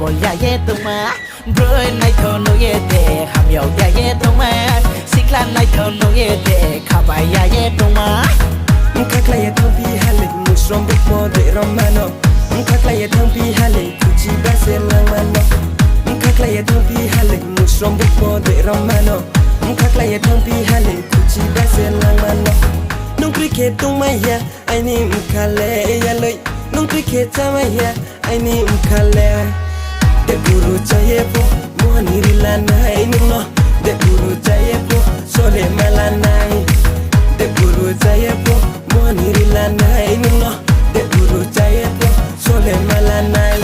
boy ya ye tuma Bro night on no ye de ham yo ya ye tuma Sikla night on no ye de kaba ya ye tuma Kakla ye thampi hale musrom buk mo de romano Kakla ye thampi hale kuchi base langmano Kakla ye thampi hale musrom buk mo de romano Kakla ye thampi hale kuchi base langmano Nung cricket tung maya ai ni mkale ya loy Nung cricket tamaya ai ni mkale De guru chaye po mo ni rilana ai no De guru chaye po sole malanai De guru chaye po mo ni rilana ai no De guru chaye po sole malanai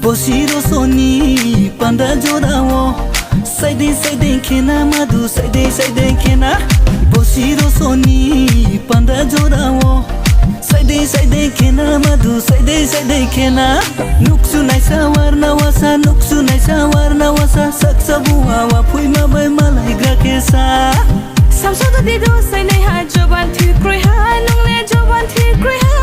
Bosiro soni panda jodawo Saide kena madu saide kena Bosiro soni panda jodawo Saide kena madu saide kena Nuksu naisa warna warna wasa Saksa buawa pui mabai malai grakesa Samsung di do sai nei ha joban thi kroi ha nong le joban thi kroi ha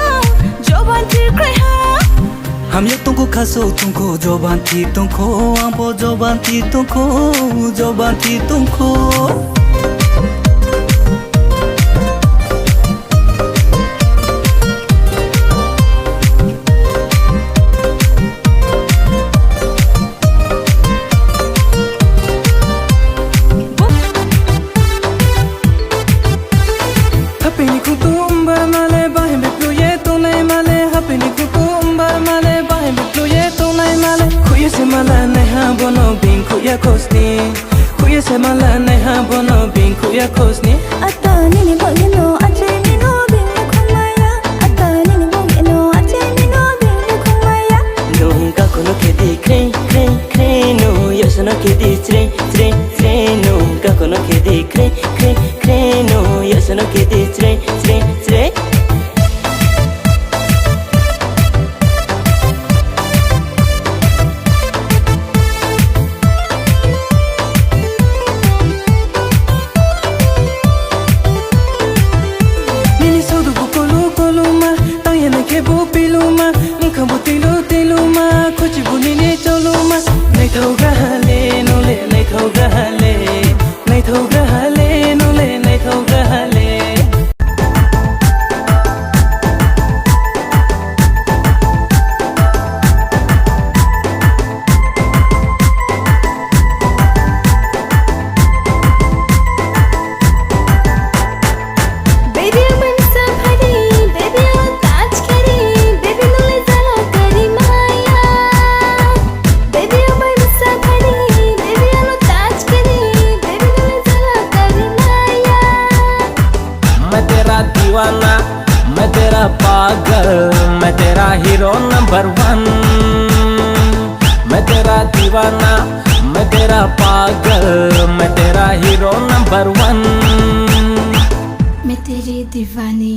हम ये तुमको खासो तुमको जोबान थी तुमको आंपो जोबान थी तुमको Hapini kutumba male bahe me pluye tonai male Hapini kutumba male bahe me pluye tonai male Kuye se mala neha bono bin kuya kosni Kuye se mala neha bono bin kuya kosni Ata nini bogeno ache ni no bin khumaya Ata nini bogeno ache ni no bin khumaya Nunca kono ke di kre no yasana ke di tre Nunca kono ke di kre no yasana ke di tre मैं तेरा पागल मैं तेरा hero number 1 मैं तेरा दीवाना मैं तेरा पागल मैं तेरा हीरो नंबर 1 मैं तेरी दीवानी